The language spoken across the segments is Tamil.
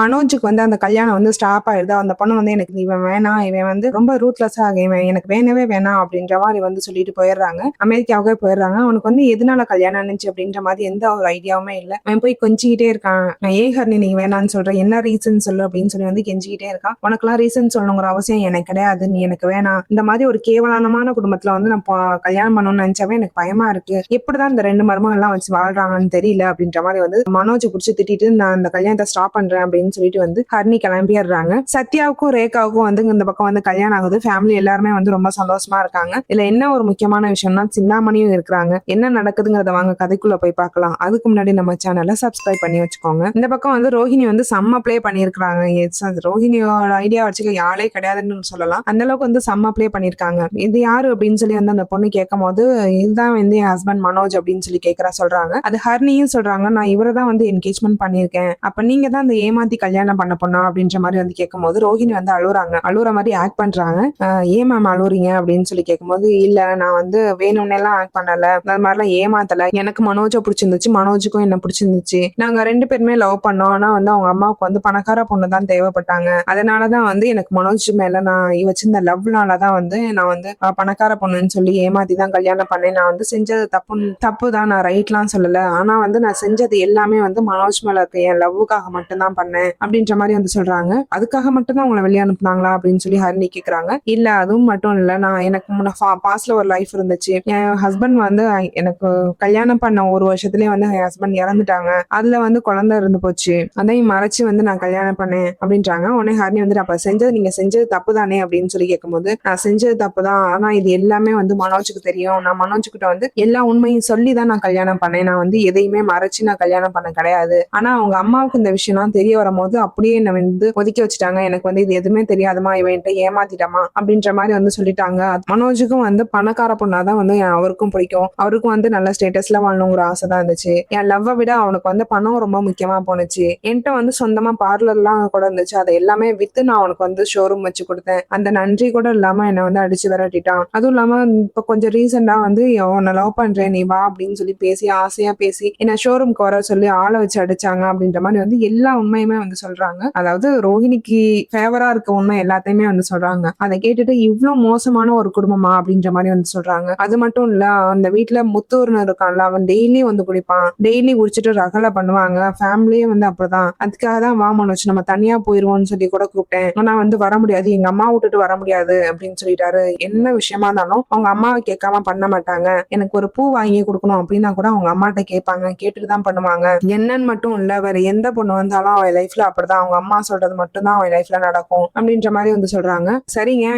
மனோஜுக்கு வந்து அந்த கல்யாணம் வந்து ஸ்டாப் ஆயிடுது. அந்த பொண்ணு வந்து எனக்கு இவன் வேணாம், இவன் வந்து ரொம்ப ரூத்லெஸ்ஸா இவன் எனக்கு வேணவே வேணாம் அப்படின்ற மாதிரி வந்து சொல்லிட்டு போயிடுறாங்க. அமெரிக்காவுக்கே போயிடுறாங்க. அவனுக்கு வந்து எதனால கல்யாணம் ஆனிச்சு அப்படின்ற மாதிரி எந்த ஒரு ஐடியாவுமே இல்ல. அவன் போய் கொஞ்சிக்கிட்டே இருக்கான். ஏன் ஹரிணி நீ வேணான்னு சொல்ற, என்ன ரீசன் சொல்லு அப்படின்னு வந்து கெஞ்சிக்கிட்டே இருக்கான். உனக்குலாம் ரீசன் சொல்லணுங்கிற அவசியம் எனக்கு கிடையாது, நீ எனக்கு வேணாம். இந்த மாதிரி ஒரு கேவலமான குடும்பத்துல வந்து நான் கல்யாணம் பண்ணணும்னு நினைச்சாவே எனக்கு பயமா இருக்கு. எப்படிதான் இந்த 2 மருமகள் எல்லாம் வச்சு வாழ்றாங்கன்னு தெரியல அப்படின்ற மாதிரி வந்து மனோஜ் புடிச்சு திட்டிட்டு நான் இந்த கல்யாணத்தை ஸ்டாப் பண்றேன் அப்படின்னு சொல்லிட்டு வந்து ஹரிணி கிளம்பிடுறாங்க. சத்யாவுக்கும் ரேகாவுக்கும் வந்து இந்த பக்கம் வந்து கல்யாணம் ஆகுது. ஃபேமிலி எல்லாருமே வந்து ரொம்ப சந்தோஷமா இருக்காங்க. இதுல என்ன ஒரு முக்கியமான விஷயம்னா சிந்தாமணியும் இருக்கிறாங்க. என்ன நடக்குதுங்கிறத வாங்க கதைக்குள்ள போய் பார்க்கலாம். அதுக்கு முன்னாடி நம்ம சேனலை சப்ஸ்கிரைப் பண்ணி வச்சுக்கோங்க. இந்த பக்கம் வந்து ரோஹிணி வந்து செம்ம ப்ளே பண்ணிருக்காங்க. ரோஹிணியோட ஐடியா வச்சுக்க யாழே கிடையாதுன்னு சொல்லலாம். அந்த அளவுக்கு வந்து செம்ம ப்ளே பண்ணிருக்காங்க. இது யாரு அப்படின்னு சொல்லி வந்து அந்த பொண்ணு கேட்கும் போது இதுதான் வந்து என் ஹஸ்பண்ட் மனோஜ் அப்படின்னு சொல்லி கேட்கறா சொல்றாங்க. அது ஹர்னியும் சொல்றாங்க, நான் இவரை தான் வந்து என்கேஜ்மெண்ட் பண்ணிருக்கேன். அப்ப நீங்க தான் அந்த ஏமாத்தி கல்யாணம் பண்ண பொண்ணா அப்படின்ற மாதிரி வந்து கேட்கும் போது ரோஹிணி வந்து அழுகுறாங்க. அழுகுற மாதிரி ஆக்ட் பண்றாங்க. ஏன் மேம் அழுவுறீங்க அப்படின்னு சொல்லி கேட்கும்போது இல்ல நான் வந்து வேணும்னு எல்லாம் ஆக்ட் பண்ணல, அந்த மாதிரிலாம் ஏமாத்தல. எனக்கு மனோஜை பிடிச்சிருந்துச்சு, மனோஜுக்கும் என்ன பிடிச்சிருந்துச்சு. நாங்க 2 பேருமே லவ் பண்ணோம். ஆனா வந்து அவங்க அம்மாவுக்கு வந்து பணக்கார பொண்ணு தான் தேவைப்பட்டாங்க. அதனாலதான் வந்து எனக்கு மனோஜ் மேல நான் வச்சிருந்த லவ்னாலதான் வந்து நான் வந்து பணக்கார பொண்ணுன்னு சொல்லி ஏமாத்தி தான் கல்யாணம் பண்ணேன். நான் வந்து செஞ்சது தப்பு தான், நான் ரைட்லாம் சொல்லல. ஆனா வந்து நான் செஞ்சது எல்லாமே வந்து மனோஜ் மேல இருக்க என் லவ்வுக்காக மட்டும்தான் பண்ணேன் அப்படின்ற மாதிரி வந்து சொல்றாங்க. அதுக்காக மட்டும்தான் உங்களை வெளியே அனுப்புனாங்களா அப்படின்னு சொல்லி ஹரிணி கேக்குறாங்க. இல்ல அதுவும் மட்டும் இல்ல, நான் எனக்கு முன்ன பாஸ்ட்ல ஒரு லைஃப் இருந்துச்சு. என் ஹஸ்பண்ட் வந்து எனக்கு கல்யாணம் பண்ண ஒரு வருஷத்துலயே வந்து என் ஹஸ்பண்ட் இறந்துட்டாங்க. அதுல வந்து குழந்தை இருந்து போச்சு, அதையும் மறைச்சு வந்து நான் கல்யாணம் பண்ணேன் அப்படின்றாங்க. உடனே ஹரிணி வந்துட்டு அப்ப நீங்க செஞ்சது தப்பு தானே அப்படின்னு சொல்லி கேட்கும்போது நான் செஞ்சது தப்பு தான், ஆனா இது எல்லாமே வந்து மனோஜுக்கு தெரியும். நான் மனோஜ் கிட்ட வந்து எல்லா உண்மையும் சொல்லிதான் நான் கல்யாணம் பண்ணேன். நான் வந்து எதையுமே மறைச்சு நான் கல்யாணம் பண்ண கிடையாது. ஆனா அவங்க அம்மாவுக்கு இந்த விஷயம்லாம் தெரிய வரும்போது அப்படியே என்ன வந்து ஒதுக்கி வச்சுட்டாங்க. எனக்கு வந்து இது எதுவுமே தெரியாதுமா, இவன்ட்ட ஏமாத்திட்டமா அப்படின்ற மாதிரி வந்து சொல்லிட்டாங்க. மனோஜுக்கும் வந்து பணக்கார பொண்ணாதான் வந்து அவருக்கும் பிடிக்கும். அவருக்கும் வந்து நல்ல ஸ்டேட்டஸ்ல வாழணுங்கிற ஆசை தான் இருந்துச்சு. என் லவ்வை விட அவனுக்கு வந்து பணம் ரொம்ப முக்கியமா போனுச்சு. என்கிட்ட வந்து சொந்தமா பார்லர்லாம் கூட இருந்துச்சு. அதை எல்லாமே வித்து நான் அவனுக்கு வந்து ஷோரூம் வச்சு கொடுத்தேன். அந்த நன்றி கூட இல்லாம என்னை வந்து அடிச்சு விரட்டிட்டான். அதுவும் இல்லாம இப்ப கொஞ்சம் ரீசெண்டா வந்து உன்னை லவ் பண்றேன் நீ வா அப்படின்னு சொல்லி பேசி ஆசையா பேசி என்ன ஷோரூம்க்கு வர சொல்லி ஆளை வச்சு அடிச்சாங்க அப்படின்ற மாதிரி வந்து எல்லா உண்மையுமே வந்து சொல்றாங்க. அதாவது ரோஹிணிக்கு ஃபேவரா இருக்க உண்மை எல்லாத்தையுமே வந்து சொல்றாங்க. அதை கேட்டுட்டு இவ்வளவு மோசமான ஒரு குடும்பமா அப்படின்ற மாதிரி வந்து சொல்றாங்க. அது மட்டும் இல்ல, அந்த வீட்டுல முத்தூர்னு இருக்கான்ல, அவன் டெய்லி வந்து குடிப்பான். டெய்லி குடிச்சிட்டு ரகலை பண்ணுவாங்க. ஃபேமிலியே வந்து அப்படிதான். அதுக்காக தான் வா மனோஜ் நம்ம தனியா போயிருவோம்னு சொல்லி கூட கூப்பிட்டேன். ஆனா வந்து வர முடியாது, எங்க அம்மா விட்டுட்டு வர முடியாது அப்படின்னு சொல்லிட்டாரு. என்ன விஷயமா இருந்தாலும் அவங்க அம்மாவை கேட்காம பண்ண மாட்டாங்க. எனக்கு ஒரு பூ வாங்கி கொடுக்கணும் அப்படின்னா கூட அவங்க அம்மாட்ட கேட்பாங்க, கேட்டுட்டு தான் பண்ணுவாங்க. என்னன்னு மட்டும் இல்ல, வேற எந்த பொண்ணு வந்தாலும் அவன் லைஃப்ல அப்படிதான், அவங்க அம்மா சொல்றது மட்டும்தான் அவன் லைஃப்ல நடக்கும் அப்படின்ற மாதிரி வந்து சொல்றாங்க. சரிங்க,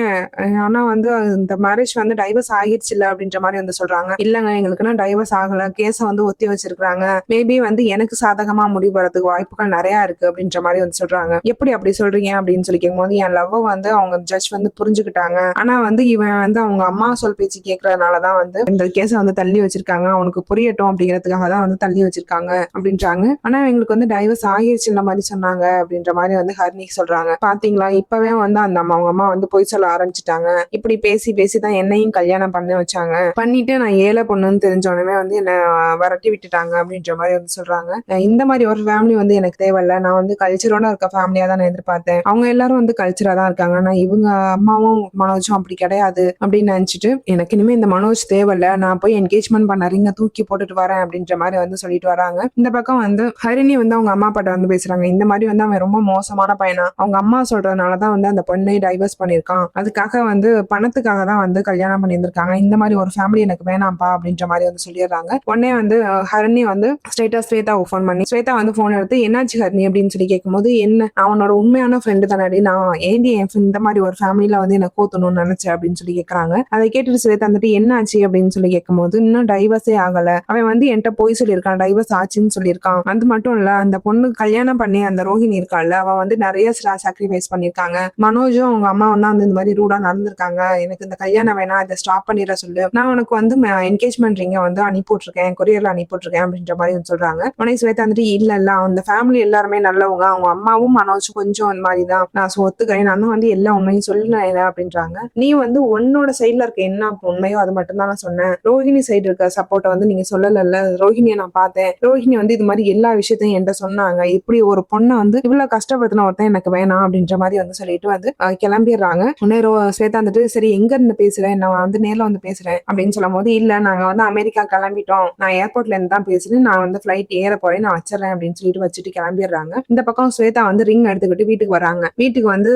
ஆனா வந்து இந்த மேரேஜ் வந்து டைவர்ஸ் ஆகிடுச்சு இல்ல அப்படின்ற மாதிரி வந்து சொல்றாங்க. இல்லங்க எங்களுக்குன்னா டைவர்ஸ் ஆகல, கேஸ வந்து ஒத்தி வச்சிருக்காங்க. மேபி வந்து எனக்கு சாதகமா முடிவு வரதுக்கு வாய்ப்புகள் நிறைய இருக்கு அப்படின்ற மாதிரி வந்து சொல்றாங்க. எப்படி அப்படி சொல்றீங்க அப்படின்னு சொல்லி கேட்கும்போது என் லவ் வந்து அவங்க ஜட்ஜ் வந்து புரிஞ்சுக்கிட்டாங்க. ஆனா வந்து இவன் வந்து அவங்க அம்மா சொல் பேச்சு கேட்கறதுனாலதான் வந்து இந்த கேஸ வந்து தள்ளி வச்சிருக்காங்க. அவனுக்கு புரியட்டும் அப்படிங்கிறதுக்காக தான் வந்து தள்ளி வச்சிருக்காங்க அப்படின்றாங்க. ஆனா எங்களுக்கு வந்து டைவர்ஸ் ஆகிடுச்சுன்ற மாதிரி சொன்னாங்க அப்படின்ற மாதிரி வந்து ஹரிணி சொல்றாங்க. பாத்தீங்களா இப்பவே வந்து அந்த அவங்க அம்மா வந்து பொய் சொல்ல ஆரம்பிச்சுட்டாங்க. இப்படி பேசி பேசிதான் என்னையும் கல்யாணம் பண்ண வச்சாங்க. பண்ணிட்டு நான் ஏழை பொண்ணுன்னு தெரிஞ்சோடனே வந்து என்ன விரட்டி விட்டுட்டாங்க அப்படின்ற மாதிரி வந்து சொல்றாங்க. இந்த மாதிரி ஒரு ஃபேமிலி வந்து எனக்கு தேவையில்ல. நான் வந்து கல்ச்சரோட இருக்க ஃபேமிலியா தான் நான் எதிர்பார்த்தேன். அவங்க எல்லாரும் வந்து கல்ச்சரா தான் இருக்காங்க. ஆனா இவங்க அம்மாவும் மனோஜும் அப்படி கிடையாது அப்படின்னு நினைச்சிட்டு எனக்கு இனிமே இந்த மனோஜ் தேவையில்ல, நான் போய் என்கேஜ்மெண்ட் பண்ண ரிங்க தூக்கி போட்டுட்டு வரேன் அப்படின்ற மாதிரி வந்து சொல்லிட்டு வராங்க. இந்த பக்கம் வந்து ஹரிணி வந்து அவங்க அம்மா அப்பாட்ட வந்து பேசுறாங்க. இந்த மாதிரி வந்து அவன் ரொம்ப மோசமான பையனா, அவங்க அம்மா சொல்றதுனாலதான் வந்து அந்த பொண்ணை டைவர்ஸ் பண்ணிருக்கான். அதுக்காக வந்து பணத்துக்காக தான் வந்து கல்யாணம் பண்ணியிருந்திருக்காங்க. இந்த மாதிரி ஒரு ஃபேமிலி எனக்கு வேணாம்ப்பா அப்படின்ற மாதிரி வந்து சொல்லிடுறாங்க. உடனே வந்து ஹரிணி வந்து ஸ்ட்ரெயிட்டா ஸ்வேதாவை ஃபோன் பண்ணி ஸ்வேதா வந்து ஃபோன் எடுத்து என்னாச்சு ஹரிணி அப்படின்னு சொல்லி கேட்கும்போது என்ன அவனோட உண்மையான ஃப்ரெண்டு தானடி, நான் ஏண்டி என் இந்த மாதிரி ஒரு ஃபேமிலியில வந்து என்ன கோத்தணும்னு நினைச்சேன் அப்படின்னு சொல்லி கேட்கறாங்க. அதை கேட்டுட்டு ஸ்வேதா வந்துட்டு என்னாச்சு அப்படின்னு சொல்லி கேட்கும்போது இன்னும் டைவர்ஸே ஆகல, அவன் வந்து என்கிட்ட போய் சொல்லியிருக்கான், டைவர்ஸ் ஆச்சுன்னு சொல்லியிருக்கான். அது மட்டும் இல்ல, அந்த பொண்ணு கல்யாணம் பண்ணி அந்த ரோஹிணி இருக்காள், அவ வந்து நிறைய சாக்ரிஃபைஸ் பண்ணிருக்காங்க. மனோஜும் அவங்க அம்மா வந்து இந்த மாதிரி ரூடா நடந்திருக்காங்க. எனக்கு இந்த கல்யாணம் வேணாம், இதை ஸ்டாப் பண்ணிட சொல்லு, நான் உனக்கு வந்து என்கேஜ்மெண்ட் ரிங்க வந்து அனுப்பிவிட்டுருக்கேன், கொரியர்ல அனுப்பிவிட்டுருக்கேன் அப்படின்ற மாதிரி சொல்றாங்க. உடனே ஸ்வேதா வந்துட்டு இல்ல அந்த ஃபேமிலி எல்லாருமே நல்லவங்க, அவங்க அம்மாவும் மனோஜ் கொஞ்சம் இந்த மாதிரிதான், நான் ஒத்துக்கிறேன், நானும் வந்து எல்லா உண்மையும் சொல்லல அப்படின்றாங்க. நீ வந்து உன்னோட சைட்ல இருக்க என்ன உண்மையோ அது மட்டும் தான் நான் சொன்னேன். ரோஹிணி சைடு இருக்க சப்போர்ட்டை வந்து நீங்க சொல்லல. ரோஹிணியை நான் பார்த்தேன், ரோஹிணி வந்து இது மாதிரி எல்லா விஷயத்தையும் என்கிட்ட சொன்னாங்க. இப்படி ஒரு பொண்ணு பொண்ணை வந்து இவ்வளவு கஷ்டப்படுத்தின ஒருத்தன் எனக்கு வேணாம் அப்படின்ற மாதிரி வந்து சொல்லிட்டு வந்து கிளம்பிடுறாங்க. உடனே ஸ்வேதா வந்துட்டு சரி எங்க இருந்து பேசுறேன், நான் வந்து நேர்ல வந்து பேசுறேன் அப்படின்னு சொல்லும் போது, இல்ல நாங்க வந்து அமெரிக்கா கிளம்பிட்டோம், நான் ஏர்போர்ட்ல இருந்து தான் பேசுறேன், நான் வந்து ஃபிளைட் ஏற போறேன், நான் வச்சிடறேன் அப்படின்னு சொல்லிட்டு வச்சுட்டு கிளம்பிடுறாங்க. இந்த பக்கம் ஸ்வேதா வந்து ரிங் எடுத்துக்கிட்டு வீட்டுக்கு வராங்க. வீட்டுக்கு வந்து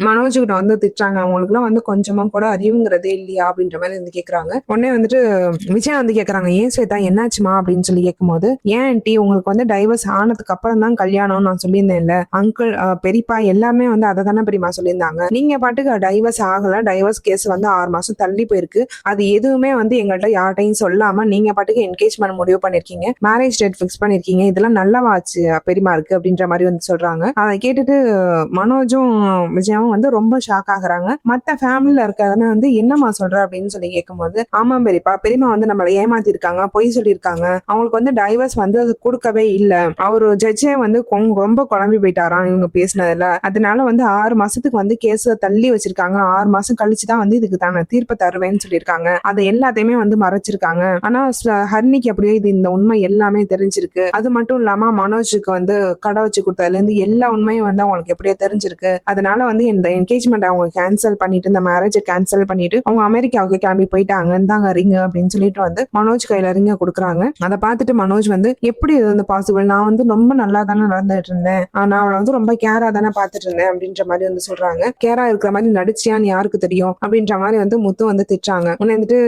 மனோஜ் கிட்ட வந்து திட்டுறாங்க, அவங்களுக்கு எல்லாம் வந்து கொஞ்சமா கூட அறிவுங்கிறதே இல்லையா அப்படின்ற மாதிரி வந்து கேக்குறாங்க. உடனே வந்துட்டு விஜயா வந்து கேக்குறாங்க, ஏன் ஸ்வேதா என்னாச்சுமா அப்படின்னு சொல்லி கேட்கும்போது, ஏன் ஆன்ட்டி உங்களுக்கு வந்து டைவர்ஸ் ஆனதுக்கு அப்புறம் தான் கல்யாணம் நான் சொல்லியிருந்தேன்ல, அங்கிள் பெரியப்பா எல்லாமே வந்து அதை தானே பெரியமா சொல்லியிருந்தாங்க, நீங்க பாட்டுக்கு டைவர்ஸ் ஆகல, டைவர்ஸ் கேஸ் வந்து 6 மாசம் தள்ளி போயிருக்கு, அது எதுவுமே வந்து எங்கள்கிட்ட யார்ட்டையும் சொல்லாம நீங்க பாட்டுக்கு என்கேஜ்மெண்ட் முடிவு பண்ணிருக்கீங்க, மேரேஜ் டேட் ஃபிக்ஸ் பண்ணிருக்கீங்க, இதெல்லாம் நல்லவாச்சு பெரியமா இருக்கு அப்படின்ற மாதிரி வந்து சொல்றாங்க. அதை கேட்டுட்டு மனோஜும் விஜயாவும் வந்து ரொம்ப ஷாக் ஆகுறாங்க. மத்த ஃபேமிலில இருக்கிறவங்க வந்து என்னம்மா சொல்ற அப்படின்னு சொல்லி கேட்கும்போது, ஆமா பெரியப்பா, பெரியமா வந்து நம்மளை ஏமாத்தி இருக்காங்க, பொய் சொல்லியிருக்காங்க, அவங்களுக்கு வந்து டைவர்ஸ் வந்து அது கொடுக்கவே இல்ல, அவரு ஜட்ஜே வந்து ரொம்ப குழம்பி போயிட்டாராம் இவங்க பேசினதுல, அதனால வந்து 6 மாசத்துக்கு வந்து கேஸ் தள்ளி வச்சிருக்காங்க, 6 மாசம் கழிச்சுதான் வந்து இதுக்கு தானே தீர்ப்பு தருவேன்னு சொல்லியிருக்காங்க, அதை எல்லாத்தையுமே வந்து மறைச்சிருக்காங்க. ஆனா ஹர்னிக்கு அப்படியே இது இந்த உண்மை எல்லாமே தெரிஞ்சிருக்கு, அது மட்டும் இல்லாம மனோஜுக்கு வந்து கடை வச்சு கொடுத்ததுல இருந்து எல்லா உண்மையும் வந்து அவங்களுக்கு எப்படியோ தெரிஞ்சிருக்கு, அதனால வந்து இந்த என்கேஜ்மெண்ட் அவங்க கேன்சல் பண்ணிட்டு இந்த மேரேஜ் கேன்சல் பண்ணிட்டு அவங்க அமெரிக்காவுக்கு கிளம்பி போயிட்டாங்க, இந்தாங்க ரிங் அப்படின்னு சொல்லிட்டு வந்து மனோஜ் கையில ரிங்க கொடுக்குறாங்க. அதை பார்த்துட்டு மனோஜ் வந்து எப்படி இது வந்து பாசிபிள், நான் வந்து ரொம்ப நல்லா தானே நடந்துட்டு இருந்தேன், நான் அவளை வந்து ரொம்ப கேரா தானே பார்த்துட்டு இருந்தேன் அப்படின்ற மாதிரி வந்து சொல்றாங்க. கேரா இருக்கிற மாதிரி நடிச்சியான்னு யாருக்கு தெரியும் அப்படின்ற மாதிரி வந்து முத்து வந்து திட்டுறாங்க. உடனே வந்துட்டு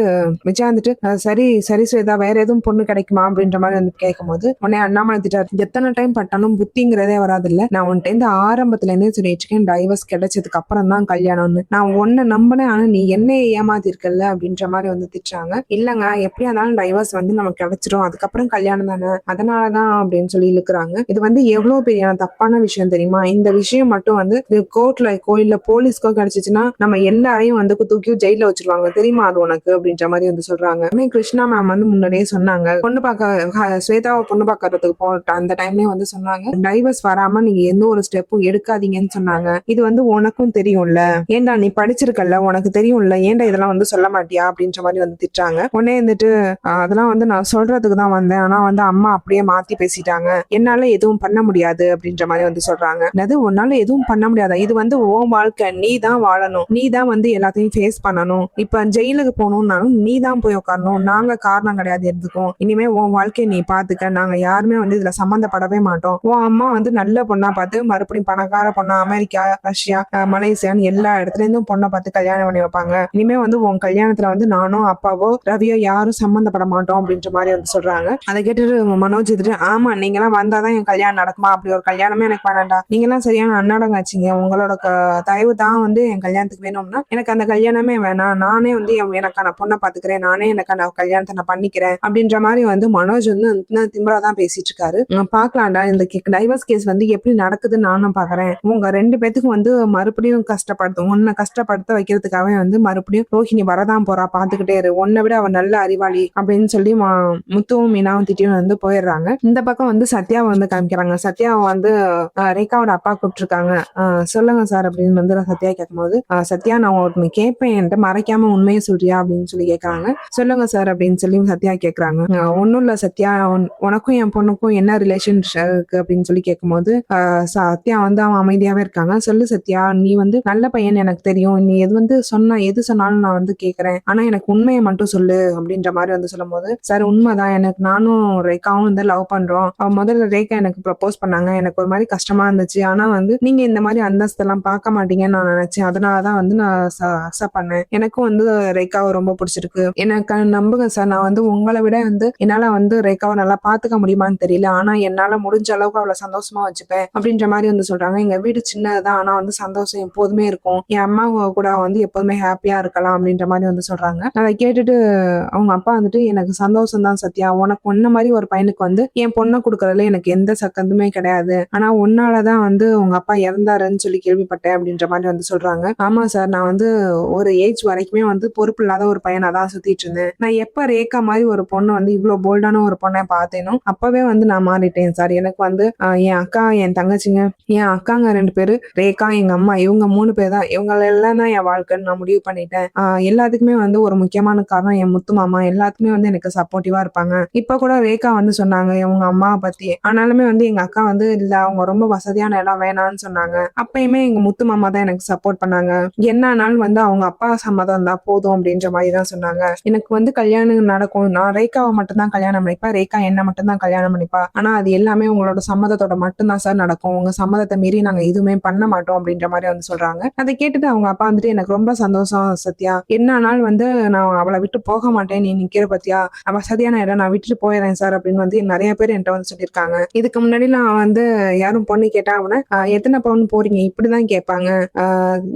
விஜயா வந்துட்டு சரி சரி ஸ்வேதா, வேற எதுவும் பொண்ணு கிடைக்குமா அப்படின்ற மாதிரி வந்து கேட்கும்போது உடனே அண்ணாமலை திட்டாரு, எத்தனை டைம் பட்டாலும் புத்திங்கிறதே வராது இல்ல, நான் உன்கிட்ட இருந்து ஆரம்பத்துல இருந்தே சொல்லிட்டு இருக்கேன், டைவர்ஸ் கிடைச்சதுக்கு அப்புறம் தான் கல்யாணம்னு, நான் உன்னை நம்பினேன், ஆனா நீ என்னைய ஏமாத்திருக்கல அப்படின்ற மாதிரி வந்து திட்டுறாங்க. இல்லங்க எப்படியா இருந்தாலும் டைவர்ஸ் வந்து நமக்கு கிடைச்சிடும், அதுக்கப்புறம் கல்யாணம் தானே, அதனாலதான் அப்படின்னு சொல்லி இழுக்கிறாங்க. இது வந்து எவ்வளவு பெரிய தப்பான விஷயம் தெரியுமா, இந்த விஷயம் மட்டும் வந்து கோர்ட்ல கோயில்ல போலீஸ்க்கோ கிடைச்சிச்சுன்னா நம்ம எல்லாரையும் வந்து தூக்கி ஜெயில வச்சிருவாங்க தெரியுமா அது உனக்கு அப்படின்ற மாதிரி வந்து சொல்றாங்க. கிருஷ்ணா மேம் வந்து முன்னாடியே சொன்னாங்க, பொண்ணு பார்க்க ஸ்வேதாவை பொண்ணு பார்க்கறதுக்கு போட்ட அந்த டைம்லயே வந்து சொன்னாங்க, டைவர்ஸ் வராம நீங்க எந்த ஒரு ஸ்டெப்பும் எடுக்காதீங்கன்னு சொன்னாங்க, இது வந்து உனக்கும் தெரியும்ல, ஏன்டா நீ படிச்சிருக்கல, உனக்கு தெரியும்ல, ஏன்டா இதெல்லாம் வந்து சொல்ல மாட்டியா அப்படின்ற மாதிரி வந்து திட்டுறாங்க. உடனே வந்துட்டு அதெல்லாம் வந்து நான் சொல்றதுக்கு தான் வந்தேன், ஆனா வந்து அம்மா அப்படியே மாத்தி பேசிட்டாங்க, என்னால எதுவும் பண்ண முடியாது அப்படின்ற மாதிரி வந்து சொல்றாங்க. அது உன்னால எதுவும் பண்ண முடியாதா, இது வந்து உன் வாழ்க்கை, நீ தான் வாழணும், நீ தான் வந்து எல்லாத்தையும் ஃபேஸ் பண்ணணும், இப்ப ஜெயிலுக்கு போகணும்னாலும் நீ தான் போய் உட்காரணும், நாங்க காரணம் கிடையாது எதுக்கும், இனிமே உன் வாழ்க்கையை நீ பாத்துக்க, நாங்க யாருமே வந்து இதுல சம்மந்தப்படவே மாட்டோம், உன் அம்மா வந்து நல்ல பொண்ணா பார்த்து மறுபடியும் பணக்கார பொண்ணா அமெரிக்கா ரஷ்யா மலேசியான்னு எல்லா இடத்துல இருந்தும் பொண்ணை பார்த்து கல்யாணம் பண்ணி வைப்பாங்க, இனிமே வந்து உன் கல்யாணத்துல வந்து நானும் அப்பாவோ ரவியோ யாரும் சம்மந்தப்பட மாட்டோம் அப்படின்ற மாதிரி வந்து சொல்றாங்க. அதை கேட்டுட்டு மனோஜ் இதுட்டு, ஆமா நீங்க எல்லாம் வந்தாதான் என் கல்யாணம் நடக்குமா, அப்படி ஒரு கல்யாணமே எனக்கு வேணாண்டா, நீங்க எல்லாம் சரியான அண்ணாடங்காச்சிங்க, உங்களோட தயவு தான் வந்து என் கல்யாணத்துக்கு வேணும்னா எனக்கு அந்த கல்யாணமே வேணாம், நானே வந்து எனக்கான பொண்ணை பாத்துக்கிறேன், நானே எனக்கான கல்யாணத்தை நான் பண்ணிக்கிறேன் அப்படின்ற மாதிரி வந்து மனோஜ் வந்து திமிரா தான் பேசிட்டு இருக்காரு. பாக்கலாம்டா இந்த டைவர்ஸ் கேஸ் வந்து எப்படி நடக்குதுன்னு நானும் பாக்குறேன், உங்க 2 பேத்துக்கும் வந்து மறுபடியும் கஷ்டப்படுத்தும், உன்னை கஷ்டப்படுத்த வைக்கிறதுக்காகவே வந்து மறுபடியும் ரோஹிணி வரதான் போறா, பாத்துக்கிட்டே இரு, உன்னை விட அவன் நல்ல அறிவாளி அப்படின்னு சொல்லி முத்துவும் மீனாவும் திட்டியும் வந்து போயிடுறாங்க. இந்த பக்கம் வந்து சத்யாவை வந்து காமிக்கிறாங்க. சத்யாவை வந்து ரேகாவோட அப்பா கூப்பிட்டுருக்காங்க. சொல்லுங்க சார் அப்படின்னு வந்து சத்யா கேட்கும்போது, சத்யா நான் ஒன்று கேட்பேன், என்கிட்ட மறைக்காம உண்மையை சொல்றியா அப்படின்னு சொல்லி கேட்கறாங்க. சொல்லுங்க சார் அப்படின்னு சொல்லி சத்யா கேட்கறாங்க. ஒன்னும் இல்ல சத்யா, உனக்கும் என் பொண்ணுக்கும் என்ன ரிலேஷன் இருக்கு அப்படின்னு சொல்லி கேட்கும்போது சத்யா வந்து அவன் அமைதியாவே இருக்காங்க. சொல்லு சத்யா, நீ வந்து நல்ல பையன் எனக்கு தெரியும், நீ எது சொன்னாலும் நான் வந்து கேட்கறேன், ஆனா எனக்கு உண்மையை மட்டும் சொல்லு அப்படின்ற மாதிரி வந்து சொல்லும் போது, சார் உண்மைதான், எனக்கு நானும் ரேகாவும் வந்து லவ் பண்றோம், முதல்ல ரேகா எனக்கு ப்ரப்போஸ் பண்ணாங்க, எனக்கு ஒரு மாதிரி கஷ்டமா இருந்துச்சு, ஆனா வந்து நீங்க இந்த மாதிரி அந்தஸ்தெல்லாம் பார்க்க மாட்டீங்கன்னு நான் நினைச்சேன், அதனாலதான் வந்து நான் அக்செப்ட் பண்ணேன், எனக்கும் வந்து ரேகாவை ரொம்ப பிடிச்சிருக்கு, எனக்கு நம்புங்க சார், நான் வந்து உங்களை விட வந்து என்னால வந்து ரேகாவை நல்லா பாத்துக்க முடியுமான்னு தெரியல, ஆனா என்னால முடிஞ்ச அளவுக்கு அவளை சந்தோஷமா வச்சுப்பேன் அப்படின்ற மாதிரி வந்து சொல்றாங்க. எங்க வீடு சின்னதுதான், ஆனா வந்து சந்தோஷம் எப்போதுமே இருக்கும், என் அம்மா கூட வந்து எப்போதுமே ஹாப்பியா இருக்கலாம் அப்படின்ற மாதிரி வந்து சொல்றாங்க. அதை கேட்டுட்டு அவங்க அப்பா வந்துட்டு, எனக்கு சந்தோஷம் தான் சத்யா, உனக்கு ஒன்ன மாதிரி ஒரு பையனுக்கு வந்து என் பொண்ணை கொடுக்கறதுல எனக்கு எந்த சக்கந்துமே கிடையாது, ஆனா உன்னாலதான் வந்து உங்க அப்பா இறந்தாருன்னு சொல்லி கேள்விப்பட்டேன் அப்படின்ற மாதிரி வந்து சொல்றாங்க. ஆமா சார், நான் வந்து ஒரு ஏஜ் வரைக்குமே வந்து பொறுப்பு இல்லாத ஒரு பையனா தான் சுத்திட்டு இருந்தேன், நான் எப்ப ரேகா மாதிரி ஒரு பொண்ணு வந்து இவ்வளவு போல்டான ஒரு பொண்ணை பார்த்தேனோ அப்பவே வந்து நான் மாறிட்டேன் சார், எனக்கு வந்து என் அக்கா என் தங்கச்சிங்க என் அக்காங்க 2 பேரு, ரேகா எங்க அம்மா, இவங்க 3 பேர் தான், இவங்க எல்லாம் தான் என் வாழ்க்கைன்னு நான் முடிவு பண்ணிட்டேன், எல்லாத்துக்குமே வந்து ஒரு முக்கியமான காரணம் என் முத்து மாமா, எல்லாத்துக்குமே வந்து எனக்கு சப்போர்ட்டிவா இருப்பாங்க, இப்ப கூட ரேகா வந்து சொன்னாங்க உங்க அம்மாவை பத்தி, ஆனாலுமே வந்து எங்க அக்கா வந்து இல்ல, அவங்க ரொம்ப வசதியான இடம் வேணாம்னு சொன்னாங்க. அப்பயுமே எங்க முத்து மாமா தான் எனக்கு சப்போர்ட் பண்ணாங்க. என்ன ஆனாலும் வந்து அவங்க அப்பா சம்மதம் தான் போதும் அப்படின்ற மாதிரி தான் சொன்னாங்க. எனக்கு வந்து கல்யாணம் நடக்கும். நான் ரேகாவை மட்டும் தான் கல்யாணம் பண்ணிப்பா. ரேகா என்ன மட்டும் தான் கல்யாணம் பண்ணிப்பா. ஆனா அது எல்லாமே உங்களோட சம்மதத்தோட மட்டும் தான் சார் நடக்கும். உங்க சம்மதத்தை மீறி நாங்க எதுவுமே பண்ண மாட்டோம் அப்படின்ற மாதிரி வந்து சொல்றாங்க. அதை கேட்டுட்டு அவங்க அப்பா வந்துட்டு எனக்கு ரொம்ப சந்தோஷம் சத்யா. என்ன ஆனாலும் வந்து நான் அவளை விட்டு போக மாட்டேன். நீ நிக்கிற பத்தியா வசதியான இடம் நான் விட்டுட்டு போயிடுறேன் சார் அப்படின்னு வந்து நிறைய பேர் என்கிட்ட வந்து சொல்லியிருக்காங்க. இதுக்கு முன்னாடி நான் வந்து யாரும் பொண்ணு கேட்டா அவனை எத்தனை பவுன் போறீங்க இப்படிதான் கேட்பாங்க.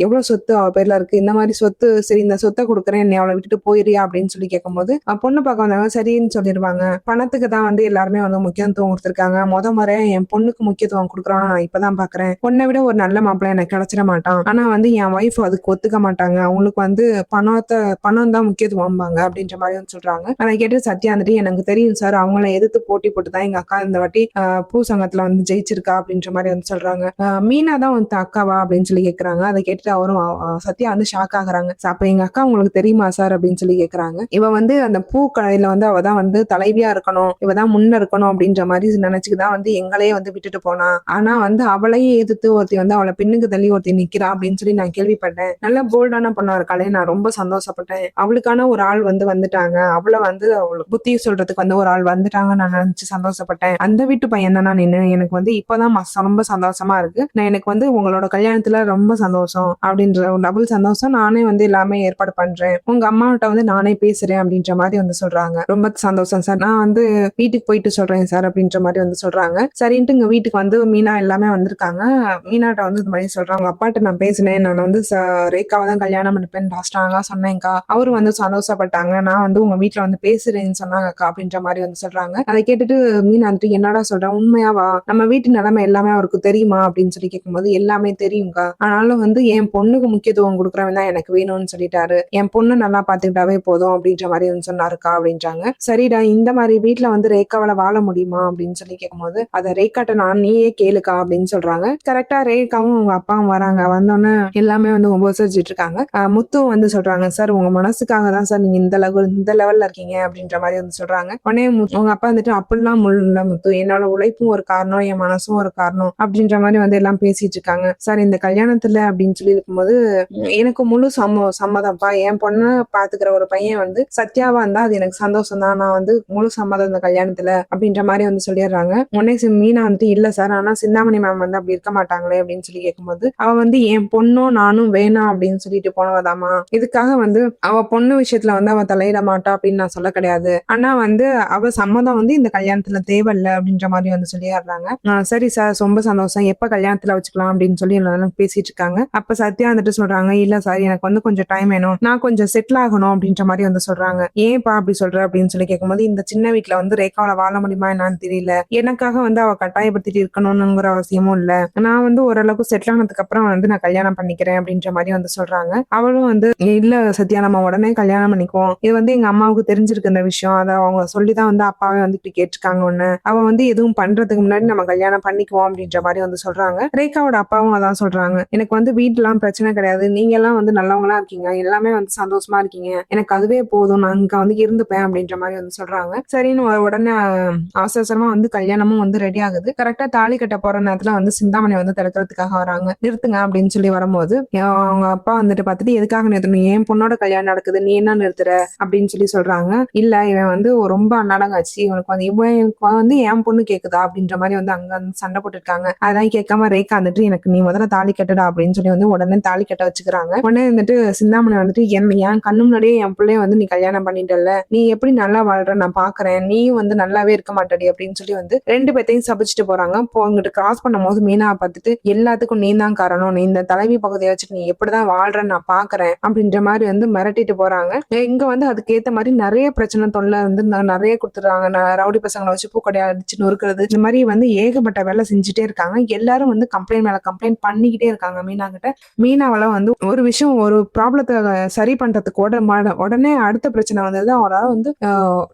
எவ்வளவு சொத்து அவ பேர்ல இருக்கு, இந்த மாதிரி சொத்து, சரி இந்த சொத்தை கொடுக்குறேன் நீ அவளை விட்டுட்டு போயிரியா அப்படின்னு சொல்லி கேட்கும்போது பொண்ணு பார்க்க வந்தவங்க சரின்னு சொல்லிடுவாங்க. பணத்துக்கு தான் வந்து எல்லாருமே வந்து முக்கியத்துவம் கொடுத்துருக்காங்க. முறையா என் பொண்ணுக்கு முக்கியத்துவம் கொடுக்குறோம் நான் இப்பதான் பாக்குறேன். பொண்ணை விட ஒரு நல்ல மாப்பிள்ளை எனக்கு கிடைச்சிட மாட்டான். ஆனா வந்து என் ஒய்ஃப் அதுக்கு ஒத்துக்க மாட்டாங்க. அவங்களுக்கு வந்து பணம் தான் முக்கியத்துவம்பாங்க அப்படின்ற மாதிரி வந்து சொல்றாங்க. அதை கேட்டு சத்யா வந்துட்டு எனக்கு தெரியும் சார், அவங்கள எதிர்த்து போட்டி போட்டு தான் எங்க அக்கா இந்த வாட்டி பூ சங்கத்துல வந்து ஜெயிச்சிருக்கா அப்படின்ற மாதிரி வந்து சொல்றாங்க. மீனா தான் வந்து அக்காவா அப்படின்னு சொல்லி கேக்குறாங்க. அதை கேட்டுட்டு அவரும் சத்யா வந்து ஷாக் ஆகுறாங்க. அப்ப எங்க அக்கா உங்களுக்கு தெரியுமா சார் அப்படின்னு சொல்லி கேக்குறாங்க. இவ வந்து அந்த பூ கடையில வந்து அவ தான் வந்து தலைவியா இருக்கணும், இவ தான் முன்ன இருக்கணும் அப்படின்ற மாதிரி நினைச்சுதான் வந்து எங்களையே வந்து விட்டுட்டு போனா. ஆனா வந்து அவளையே எதிர்த்து ஒருத்தி வந்து அவளை பின்னுக்கு தள்ளி ஒருத்தி நிக்கிறா அப்படின்னு சொல்லி நான் கேள்விப்பட்டேன். நல்ல போல்டான பொண்ணா இருக்காளே, நான் ரொம்ப சந்தோஷப்பட்டேன். அவளுக்கான ஒரு ஆள் வந்து வந்துட்டாங்க, அவளை வந்து அவளுக்கு புத்தி சொல்றதுக்கு வந்து ஒரு ஆள் வந்துட்டாங்க நான் நினைச்சு சந்தோஷப்பட்டேன். அந்த வீட்டு பையன் தான் நான் நின்று எனக்கு வந்து இப்பதான் ரொம்ப சந்தோஷமா இருக்கு. நான் எனக்கு வந்து உங்களோட கல்யாணத்துல ரொம்ப சந்தோஷம் அப்படின்ற ஒரு டபுள் சந்தோஷம். நானே வந்து எல்லாமே ஏற்பாடு பண்றேன், உங்க அம்மாவிட்ட வந்து நானே பேசுறேன் அப்படின்ற மாதிரி வந்து சொல்றாங்க. ரொம்ப சந்தோஷம் சார், நான் வந்து வீட்டுக்கு போயிட்டு சொல்றேன் சார் அப்படின்ற மாதிரி வந்து சொல்றாங்க. சரின்ட்டு இங்க வீட்டுக்கு வந்து மீனா எல்லாமே வந்திருக்காங்க. மீனாட்ட வந்து இந்த மாதிரி சொல்றாங்க, அப்பாட்ட நான் பேசினேன், நான் வந்து ரேகாவை தான் கல்யாணம் பண்ணிப்பேன் லாஸ்டாங்க சொன்னேன்க்கா. அவரு வந்து சந்தோஷப்பட்டாங்க. நான் வந்து உங்க வீட்டுல வந்து பேசுறேன்னு சொன்னாங்கக்கா அப்படின்ற மாதிரி வந்து சொல்றாங்க. அதை கேட்டுட்டு மீனா வந்துட்டு என்னடா சொல்றேன், உண்மையாவா, நம்ம வீட்டு நிலைமை எல்லாமே அவருக்கு தெரியுமா அப்படின்னு சொல்லி கேட்கும்போது எல்லாமே தெரியும்க்கா, ஆனாலும் வந்து என் பொண்ணுக்கு முக்கியத்துவம் கொடுக்குறவன் தான் எனக்கு வேணும்னு சொல்லிட்டாரு, என் பொண்ணு நல்லா பாத்துக்கிட்டாவே போதும் அப்படின்ற மாதிரி வந்து சொன்னாருக்கா அப்படின்றாங்க. சரிடா, இந்த மாதிரி வீட்டுல வந்து ரேகாவால வாழ முடியுமா அப்படின்னு சொல்லி கேட்கும்போது அதை ரேகாட்ட நான் நீயே கேளுக்கா அப்படின்னு சொல்றாங்க. கரெக்டா ரேகாவும் உங்க அப்பாவும் வராங்க. வந்தோன்னே எல்லாமே வந்து உபசரிச்சுட்டு இருக்காங்க. முத்து வந்து சொல்றாங்க, சார் உங்க மனசுக்காக தான் சார் நீங்க இந்த லெவல்ல இருக்கீங்க அப்படின்ற மாதிரி வந்து சொல்றாங்க. உடனே உங்க அப்பா வந்துட்டு அப்படிலாம் முள்ள முத்து, என்னோட உழைப்பும் ஒரு காரணம், என் மனசும் ஒரு காரணம் அப்படின்ற மாதிரி வந்து எல்லாம் பேசிட்டு இருக்காங்க. சார் இந்த கல்யாணத்துல அப்படின்னு சொல்லி இருக்கும்போது எனக்கு முழு சம்மதம்ப்பா. என் பொண்ணு பாத்துக்கிற ஒரு பையன் வந்து சத்யாவா இருந்தா அது எனக்கு சந்தோஷம் தான். நான் வந்து முழு சம்மதம் இந்த கல்யாணத்துல அப்படின்ற மாதிரி வந்து சொல்லிடுறாங்க. உடனே மீனா வந்துட்டு இல்ல சார், ஆனா சிந்தாமணி மேம் வந்து அப்படி இருக்க மாட்டாங்களே அப்படின்னு சொல்லி கேட்கும்போது அவ வந்து என் பொண்ணும் நானும் வேணாம் அப்படின்னு சொல்லிட்டு போனவதாமா. இதுக்காக வந்து அவ பொண்ணு விஷயத்துல வந்து அவ தலையிட மாட்டா அப்படின்னு நான் சொல்ல கிடையாது. ஆனா வந்து அவ சம்மதம் வந்து இந்த கல்யாணத்துல தேவையில்லை அப்படின்ற மாதிரி வந்து சொல்லிடுறாங்க. சரி சார், ரொம்ப சந்தோஷம், எப்ப கல்யாணத்துல வச்சுக்கலாம் அப்படின்னு சொல்லி எல்லாரும் பேசிட்டு இருக்காங்க. அப்ப சத்யா வந்துட்டு சொல்றாங்க, இல்ல சார் எனக்கு வந்து கொஞ்சம் டைம் வேணும், நான் கொஞ்சம் செட்டில் ஆகணும் அப்படின்ற மாதிரி வந்து சொல்றாங்க. ஏன்பா அப்படி சொல்ற அப்படின்னு சொல்லி கேட்கும்போது இந்த சின்ன வீட்டுல வந்து ரேகாவில வாழ முடியுமா என்னன்னு தெரியல, எனக்காக வந்து அவ கட்டாயப்படுத்திட்டு இருக்கணும்னுங்கிற அவசியமும் இல்ல, நான் வந்து ஓரளவுக்கு செட்டில் ஆனதுக்கு அப்புறம் வந்து நான் கல்யாணம் பண்ணிக்கிறேன் அப்படின்ற மாதிரி வந்து சொல்றாங்க. அவளும் வந்து இல்ல சத்யா, நம்ம உடனே கல்யாணம் பண்ணிக்குவோம், இது வந்து எங்க அம்மாவுக்கு தெரிஞ்சிருக்கு இந்த விஷயம், அதை அவங்க சொல்லிதான் வந்து அப்பாவே வந்து இப்படி கேட்டிருக்காங்க. ஒண்ணு அவ வந்து எதுவும் பண்றதுக்கு முன்னாடி நம்ம கல்யாணம் பண்ணிக்குவோம் அப்படின்ற மாதிரி வந்து சொல்றாங்க. ரேகாவோட அப்பாவும் அதான் சொல்றாங்க, எனக்கு வந்து வீட்டுலாம் பிரச்சனை கிடையாது, நீங்க எல்லாம் வந்து நல்லவங்களா இருக்கீங்க, எல்லாமே வந்து சந்தோஷமா இருக்கீங்க, எனக்கு அதுவே போதும், நான் இங்க வந்து இருந்துப்பேன் அப்படின்ற மாதிரி வந்து சொல்றாங்க. சரின்னு உடனே அவசரமா வந்து கல்யாணமும் வந்து ரெடி ஆகுது. கரெக்டா தாலி கட்ட போற நேரத்துல வந்து சிந்தாமணி வந்து தடுக்கிறதுக்காக வராங்க. நிறுத்துங்க அப்படின்னு சொல்லி வரும்போது அவங்க அப்பா வந்துட்டு பார்த்துட்டு எதுக்காக நிறுத்தணும், என் பொண்ணோட கல்யாணம் நடக்குது, நீ என்ன நிறுத்துற அப்படின்னு சொல்லி சொல்றாங்க. இல்ல இவன் வந்து ரொம்ப அன்னடங்காச்சு, இவனுக்கு வந்து இவன் வந்து என் பொண்ணு கேக்குதா அப்படின்ற மாதிரி வந்து அங்க சண்டை போட்டுருக்காங்க. அதெல்லாம் கேட்காம ரேகா வந்துட்டு எனக்கு நீ முதல்ல தாலி கட்டுடா அப்படின்னு சொல்லி வந்து உடனே தாலி கட்ட வச்சுக்கிறாங்க. உடனே வந்துட்டு சிந்தாமணி வந்துட்டு என் கண்ணு முன்னாடியே என் பிள்ளைய வந்து நீ கல்யாணம் பண்ணிட்டல, நீ எப்படி நல்லா வாழ்ற நான் பாக்குறேன், நீயும் வந்து நல்லாவே இருக்க மாட்டடி அப்படின்னு சொல்லி வந்து ரெண்டு பேத்தையும் சபிச்சுட்டு போறாங்க. இங்கிட்டு கிராஸ் பண்ணும் போது மீனா பார்த்துட்டு எல்லாத்துக்கும் நீ தான் காரணம், நீ இந்த தலைவி பகுதியை வச்சுட்டு நீ எப்படிதான் வாழ்றன்னு நான் பாக்குறேன் அப்படின்ற மாதிரி வந்து மிரட்டிட்டு போறாங்க. இங்க வந்து அதுக்கேத்த மாதிரி நிறைய பிரச்சனை தொல்லை வந்து நிறைய கொடுத்துறாங்க. ரவுடி பசங்களை வச்சு பூக்கடையா அடிச்சு நொறுக்கிறது, இந்த மாதிரி வந்து ஏகப்பட்ட வேலை செஞ்சுட்டே இருக்காங்க. எல்லாரும் வந்து கம்ப்ளைண்ட் மேல கம்ப்ளைண்ட் பண்ணிக்கிட்டே இருக்காங்க மீனா கிட்ட. மீனாவால வந்து ஒரு விஷயம் ஒரு ப்ராப்ளத்தை சரி பண்றதுக்கு உடனே அடுத்த பிரச்சனை வந்தது. அவரால் வந்து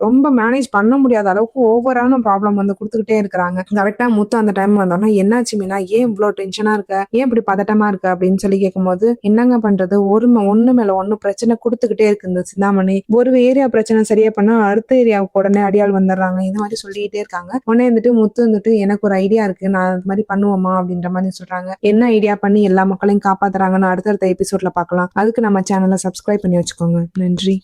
ரொம்ப மேனேஜ் பண்ண முடியாத அளவுக்கு ஓவரான ப்ராப்ளம் வந்து கொடுத்துக்கிட்டே இருக்கிறாங்க. கரெக்டா முத்து அந்த டைம் வந்தோம்னா என்னாச்சு மீனா, ஏன் இவ்வளவு டென்ஷனா இருக்க, ஏன் இப்படி பதட்டமா இருக்க அப்படின்னு சொல்லி கேட்கும்போது என்னங்க பண்றது, ஒண்ணு மேல ஒண்ணு பிரச்சனை கொடுத்துக்கிட்டே இருக்கு இந்த சிந்தாமணி. ஒரு ஏரியா பிரச்சனை சரியா பண்ணா அடுத்த ஏரியாவுக்கு உடனே அடியாள் வந்துடுறாங்க, இந்த மாதிரி சொல்லிக்கிட்டே இருக்காங்க. உடனே வந்துட்டு முத்து வந்துட்டு எனக்கு ஒரு ஐடியா இருக்கு, நான் அது மாதிரி பண்ணுவோமா அப்படின்ற மாதிரி சொல்றாங்க. என்ன ஐடியா பண்ணி எல்லா மக்களையும் காப்பாத்துறாங்கன்னு அடுத்தடுத்த எபிசோட்ல பார்க்கலாம். அதுக்கு நம்ம சேனலை சப்ஸ்கிரைப் பண்ணி வச்சுக்கோங்க. நன்றி.